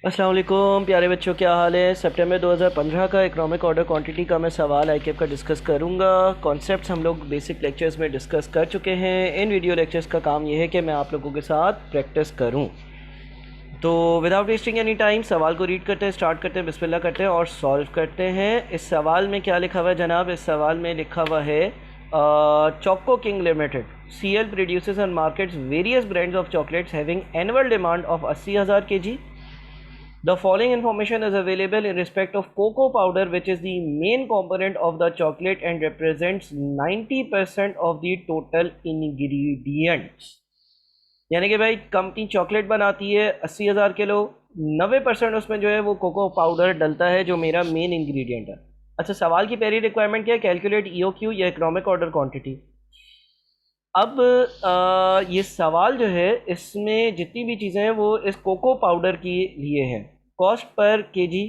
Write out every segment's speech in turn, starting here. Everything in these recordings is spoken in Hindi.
अस्सलाम वालेकुम प्यारे बच्चों, क्या हाल है। सितंबर 2015 का इकोनॉमिक ऑर्डर क्वांटिटी का मैं सवाल आईकेप का डिस्कस करूंगा। कॉन्सेप्ट्स हम लोग बेसिक लेक्चर्स में डिस्कस कर चुके हैं। इन वीडियो लेक्चर्स का काम ये है कि मैं आप लोगों के साथ प्रैक्टिस करूं। तो विदाउट वेस्टिंग एनी टाइम सवाल को रीड करते हैं, स्टार्ट करते हैं, बिस्मिल्लाह करते हैं और सॉल्व करते हैं। इस सवाल में क्या लिखा हुआ है जनाब? इस सवाल में लिखा हुआ है choco king limited CL produces and markets various brands of chocolates having annual demand of 80,000 kg. The following information is available in respect of cocoa powder, which is the main component of the chocolate and represents 90% of the total ingredients. यानी कि भाई कंपनी चॉकलेट बनाती है 80,000 किलो, 90% उसमें जो है वो कोको पाउडर डलता है जो मेरा मेन इंग्रेडिएंट है। अच्छा, सवाल की पहली रिक्वायरमेंट क्या है? कैलकुलेट EOQ या इकोनॉमिक ऑर्डर क्वांटिटी। अब ये सवाल जो है इसमें जितनी भी चीज़ें हैं वो इस कोको पाउडर के लिए हैं। कॉस्ट पर केजी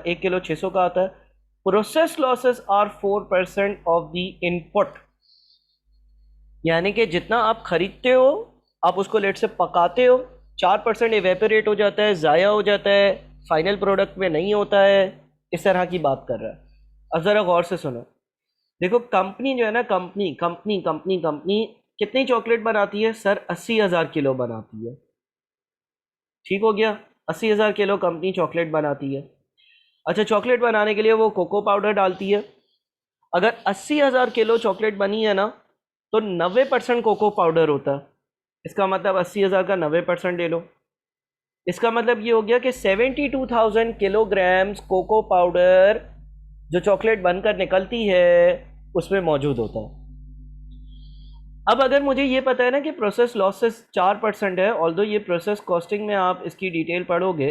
1 किलो 600 का आता है। Process losses are 4% of the input, यानी कि जितना आप खरीदते हो आप उसको लेट से पकाते हो, 4% एवेपोरेट हो जाता है, ज़ाया हो जाता है, फाइनल प्रोडक्ट में नहीं होता है। इस तरह की बात कर रहा है। अब ज़रा गौर से सुनो। देखो, कंपनी जो है ना, कंपनी कंपनी कंपनी कंपनी कितनी चॉकलेट बनाती है सर? 80,000 किलो बनाती है। ठीक हो गया, 80,000 किलो कंपनी चॉकलेट बनाती है। अच्छा, चॉकलेट बनाने के लिए वो कोको पाउडर डालती है। अगर 80,000 किलो चॉकलेट बनी है ना तो 90% कोको पाउडर होता है। इसका मतलब 80,000 का 90% ले लो। इसका मतलब ये हो गया कि 72,000 किलोग्राम्स कोको पाउडर जो चॉकलेट बनकर निकलती है उसमें मौजूद होता है। अब अगर मुझे ये पता है ना कि प्रोसेस लॉसेस 4% है, ऑल्दो ये प्रोसेस कॉस्टिंग में आप इसकी डिटेल पढ़ोगे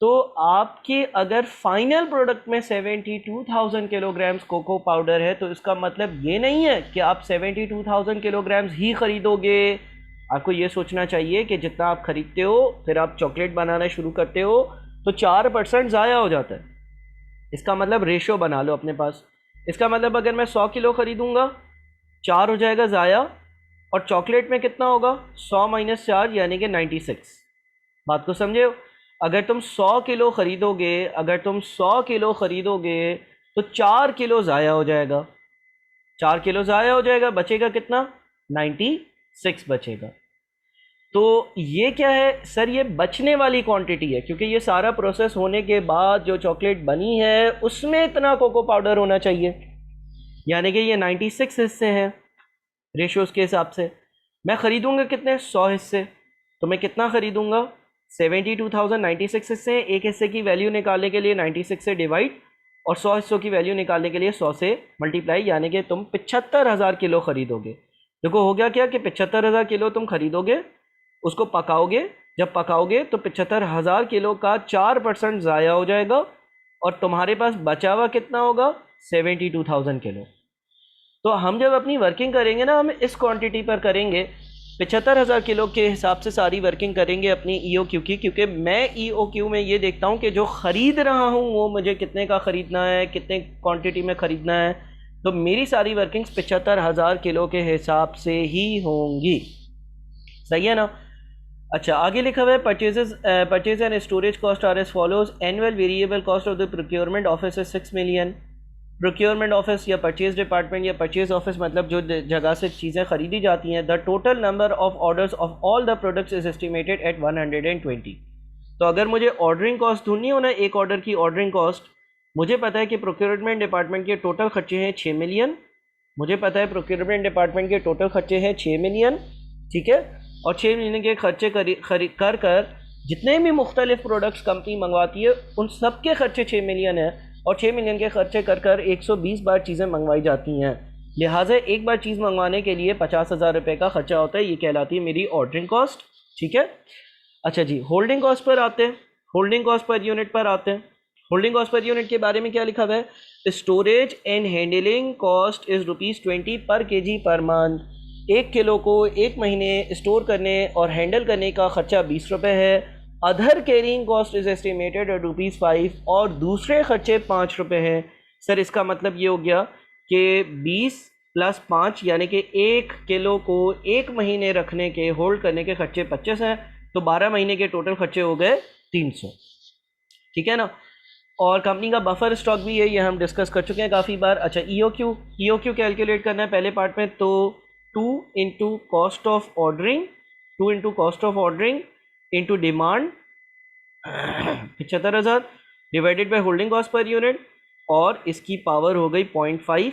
तो आपके अगर फाइनल प्रोडक्ट में 72,000 किलोग्राम्स कोको पाउडर है तो इसका मतलब ये नहीं है कि आप 72,000 किलोग्राम्स ही खरीदोगे। आपको ये सोचना चाहिए कि जितना आप खरीदते हो फिर आप चॉकलेट बनाना शुरू करते हो तो 4% ज़ाया हो जाता है। इसका मतलब रेशो बना लो अपने पास। इसका मतलब अगर मैं 100 किलो खरीदूंगा, 4 हो जाएगा ज़ाया, और चॉकलेट में कितना होगा? 100 माइनस 4 यानी कि 96। बात को समझे हो? अगर तुम 100 किलो खरीदोगे, अगर तुम 100 किलो खरीदोगे तो 4 किलो ज़ाया हो जाएगा। 4 किलो ज़ाया हो जाएगा, बचेगा कितना? 96 बचेगा। तो ये क्या है सर? ये बचने वाली क्वांटिटी है, क्योंकि ये सारा प्रोसेस होने के बाद जो चॉकलेट बनी है उसमें इतना कोको पाउडर होना चाहिए, यानी कि ये 96 हिस्से हैं रेशियोज के हिसाब से। मैं खरीदूंगा कितने? 100 हिस्से। तो मैं कितना खरीदूंगा? 72,000, 96 हिस्से हैं। एक हिस्से की वैल्यू निकालने के लिए 96 से डिवाइड और 100 हिस्सों की वैल्यू निकालने के लिए 100 से मल्टीप्लाई, यानी कि तुम 75,000 किलो खरीदोगे। देखो हो गया क्या कि 75,000 किलो तुम खरीदोगे, उसको पकाओगे, जब पकाओगे तो 75,000 किलो का 4% ज़ाया हो जाएगा और तुम्हारे पास बचा हुआ कितना होगा? 72,000 किलो। तो हम जब अपनी वर्किंग करेंगे ना, हम इस क्वांटिटी पर करेंगे, 75,000 किलो के हिसाब से सारी वर्किंग करेंगे अपनी EOQ की, क्योंकि मैं EOQ में ये देखता हूँ कि जो ख़रीद रहा हूँ वो मुझे कितने का ख़रीदना है, कितने क्वांटिटी में ख़रीदना है। तो मेरी सारी वर्किंग्स 75,000 किलो के हिसाब से ही होंगी। सही है ना? अच्छा, आगे लिखा हुआ है purchase and storage cost are as follows. Annual variable cost of the procurement office है 6 मिलियन। प्रोक्योरमेंट ऑफिस या परचेज डिपार्टमेंट या परचेज ऑफिस मतलब जो जगह से चीज़ें खरीदी जाती हैं। The total number of orders of all the products is estimated at 120। तो अगर मुझे ऑर्डरिंग कॉस्ट ढूंढनी हो ना, एक ऑर्डर की ऑर्डरिंग कॉस्ट, मुझे पता है कि प्रोक्योरमेंट डिपार्टमेंट के टोटल खर्चे हैं 6 मिलियन। मुझे पता है प्रोक्योरमेंट डिपार्टमेंट के टोटल खर्चे हैं 6 मिलियन, ठीक है। और 6 मिलियन के खर्चे कर जितने भी मुख्तलिफ प्रोडक्ट्स कंपनी मंगवाती है उन सब के खर्चे 6 मिलियन है, और 6 मिलियन के खर्चे कर 120 बार चीज़ें मंगवाई जाती हैं। लिहाजा एक बार चीज़ मंगवाने के लिए 50,000 रुपये का खर्चा होता है। ये कहलाती है मेरी ऑर्डरिंग कॉस्ट, ठीक है। अच्छा जी, होल्डिंग कॉस्ट पर आते हैं। होल्डिंग कॉस्ट पर यूनिट पर आते हैं। होल्डिंग कॉस्ट पर यूनिट के बारे में क्या लिखा हुआ है? Storage and handling cost is ₹20 पर kg पर मंथ। 1 किलो को 1 महीने स्टोर करने और हैंडल करने का खर्चा 20 रुपये है। Other carrying cost is estimated eight ₹5 और दूसरे खर्चे 5 रुपये हैं। सर इसका मतलब ये हो गया कि 20 + 5 यानी कि 1 किलो को 1 महीने रखने के, होल्ड करने के खर्चे 25 हैं। तो 12 महीने के टोटल खर्चे हो गए 300, ठीक है ना। और कंपनी का बफर स्टॉक भी है, ये हम डिस्कस कर चुके हैं काफ़ी बार। अच्छा, ईओक्यू कैलकुलेट करना है पहले पार्ट में, तो 2 into cost of ordering, 2 into cost of ordering into demand 75,000 divided by holding cost per unit, और इसकी पावर हो गई 0.5,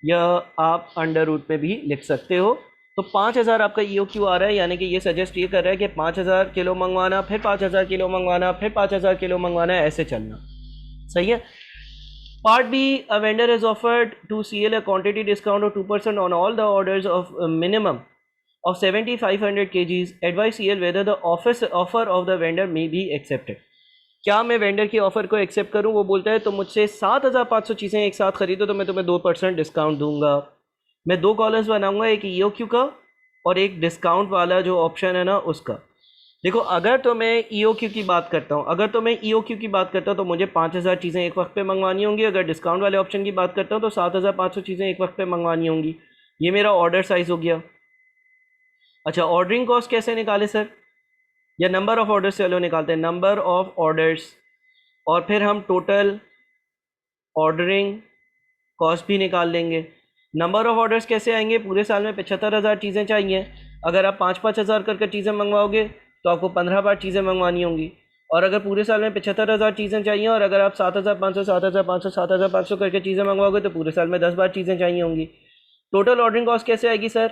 या आप अंडर रूट में भी लिख सकते हो। तो 5,000 आपका ईओक्यू आ रहा है, यानी कि ये सजेस्ट ये कर रहा है कि 5,000 किलो मंगवाना, फिर 5,000 किलो मंगवाना, फिर 5,000 किलो मंगवाना, ऐसे चलना, सही है। Part B, a vendor is offered to CL a quantity discount of 2% on all the orders of minimum of 7,500 kgs. Advise CL whether the offer of the vendor may be accepted. क्या मैं वेंडर की ऑफ़र को एक्सेप्ट करूं? वो बोलता है तो मुझसे 7,500 चीज़ें एक साथ खरीदो तो मैं तुम्हें 2% डिस्काउंट दूंगा। मैं 2 कॉलर्स बनाऊंगा, एक ईओक्यू का और एक डिस्काउंट वाला जो ऑप्शन है ना उसका। देखो, अगर तो मैं ईओक्यू की बात करता हूँ, तो मुझे 5,000 चीज़ें एक वक्त पे मंगवानी होंगी। अगर डिस्काउंट वाले ऑप्शन की बात करता हूँ तो 7,500 चीज़ें एक वक्त पे मंगवानी होंगी। ये मेरा ऑर्डर साइज़ हो गया। अच्छा, ऑर्डरिंग कॉस्ट कैसे निकाले सर? या नंबर ऑफ ऑर्डर्स, चलो निकालते हैं नंबर ऑफ ऑर्डर्स, और फिर हम टोटल ऑर्डरिंग कॉस्ट भी निकाल लेंगे। नंबर ऑफ ऑर्डर्स कैसे आएंगे? पूरे साल में 75,000 चीज़ें चाहिए। अगर आप 5-5 हज़ार करके चीज़ें मंगवाओगे तो आपको 15 बार चीज़ें मंगवानी होंगी। और अगर पूरे साल में 75,000 चीज़ें चाहिए और अगर आप 7,500 करके चीज़ें मंगवाओगे तो पूरे साल में 10 बार चीज़ें चाहिए होंगी। टोटल ऑर्डरिंग कॉस्ट कैसे आएगी सर?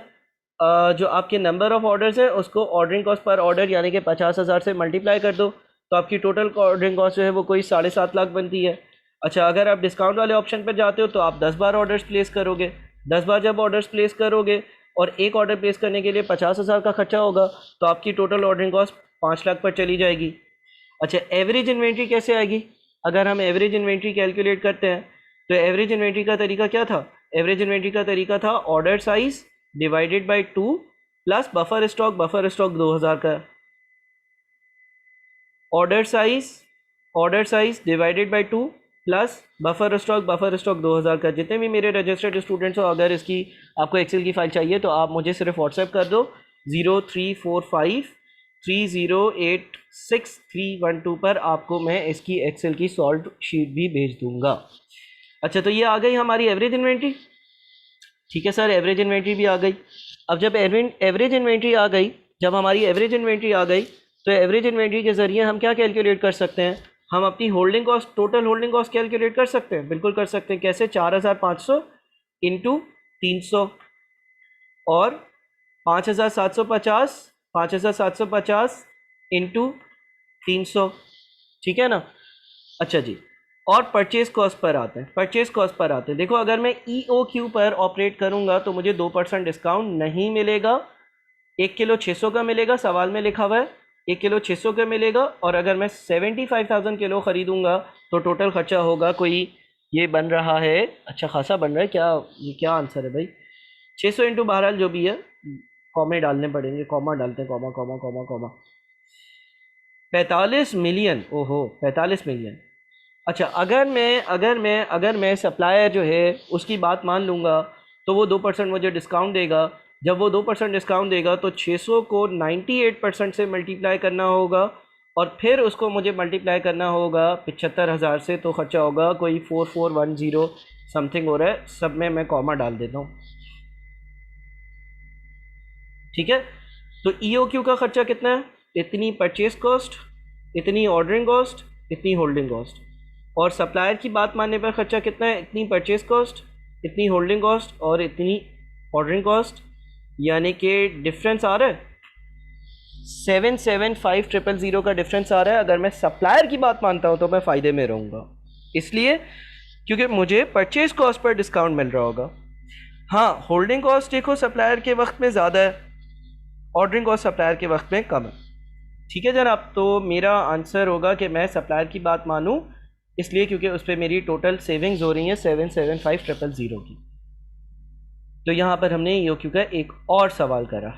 जो आपके नंबर ऑफ़ ऑर्डर्स है उसको ऑर्डरिंग कॉस्ट पर ऑर्डर यानी कि 50,000 से मल्टीप्लाई कर दो तो आपकी टोटल ऑर्डरिंग कॉस्ट जो है वो कोई 7.5 लाख बनती है। अच्छा, अगर आप डिस्काउंट वाले ऑप्शन पर जाते हो तो आप 10 बार ऑर्डर्स प्लेस करोगे। 10 बार जब ऑर्डर्स प्लेस करोगे और एक ऑर्डर प्लेस करने के लिए 50,000 का खर्चा होगा तो आपकी टोटल ऑर्डरिंग कॉस्ट 5 लाख पर चली जाएगी। अच्छा, एवरेज इन्वेंट्री कैसे आएगी? अगर हम एवरेज इन्वेंट्री कैलकुलेट करते हैं तो एवरेज इन्वेंट्री का तरीका क्या था? एवरेज इन्वेंट्री का तरीका था order size divided by 2 plus buffer stock 2,000 का। Order size divided by 2 plus buffer stock 2,000 का। जितने भी मेरे रजिस्टर्ड स्टूडेंट्स हो, अगर इसकी आपको एक्सेल की फ़ाइल चाहिए तो आप मुझे सिर्फ व्हाट्सएप कर दो 0345308631 पर, आपको मैं इसकी एक्सेल की सॉल्व शीट भी भेज दूंगा। अच्छा, तो ये आ गई हमारी एवरेज इन्वेंट्री। ठीक है सर, एवरेज इन्वेंट्री भी आ गई। अब जब एवरेज इन्वेंट्री आ गई, जब हमारी एवरेज इन्वेंट्री आ गई तो एवरेज इन्वेंट्री के ज़रिए हम क्या कैलकुलेट कर सकते हैं? हम अपनी holding cost, total holding cost calculate कर सकते हैं। बिल्कुल कर सकते हैं। कैसे? 4,500 इंटू 300 और 5,750 इंटू 300, ठीक है ना। अच्छा जी, और परचेज कॉस्ट पर आते हैं। देखो, अगर मैं ईओक्यू पर ऑपरेट करूंगा तो मुझे 2% डिस्काउंट नहीं मिलेगा। 1 किलो 600 का मिलेगा, सवाल में लिखा हुआ है 1 किलो 600 का मिलेगा। और अगर मैं 75,000 किलो ख़रीदूंगा तो टोटल खर्चा होगा कोई, ये बन रहा है, अच्छा खासा बन रहा है। ये क्या आंसर है भाई? 600 इंटू बहरहाल जो भी है, कॉमे डालने पड़ेंगे, कॉमा डालते हैं, कॉमा 45 मिलियन। ओहो, 45 मिलियन। अच्छा, अगर मैं सप्लायर जो है उसकी बात मान लूँगा तो वो 2% मुझे डिस्काउंट देगा। जब वो 2% डिस्काउंट देगा तो 600 को 98% से मल्टीप्लाई करना होगा और फिर उसको मुझे मल्टीप्लाई करना होगा 75,000 से, तो खर्चा होगा कोई 4410 समथिंग हो रहा है। सब में मैं कॉमा डाल देता हूँ, ठीक है। तो ईओक्यू का खर्चा कितना है? इतनी परचेज कॉस्ट, इतनी ऑर्डरिंग कॉस्ट, इतनी होल्डिंग कॉस्ट। और सप्लायर की बात मानने पर खर्चा कितना है? इतनी परचेज कॉस्ट, इतनी होल्डिंग कॉस्ट और इतनी ऑर्डरिंग कॉस्ट। यानी कि डिफरेंस आ रहा है 775,000 का डिफरेंस आ रहा है। अगर मैं सप्लायर की बात मानता हूं तो मैं फ़ायदे में रहूँगा, इसलिए क्योंकि मुझे परचेज कॉस्ट पर डिस्काउंट मिल रहा होगा। हाँ, होल्डिंग कॉस्ट देखो सप्लायर के वक्त में ज़्यादा है, ऑर्डरिंग कॉस्ट सप्लायर के वक्त में कम है, ठीक है जनाब। तो मेरा आंसर होगा कि मैं सप्लायर की बात मानूं, इसलिए क्योंकि उस पर मेरी टोटल सेविंग्स हो रही हैं 775,000 की। तो यहाँ पर हमने ईओक्यू का एक और सवाल करा।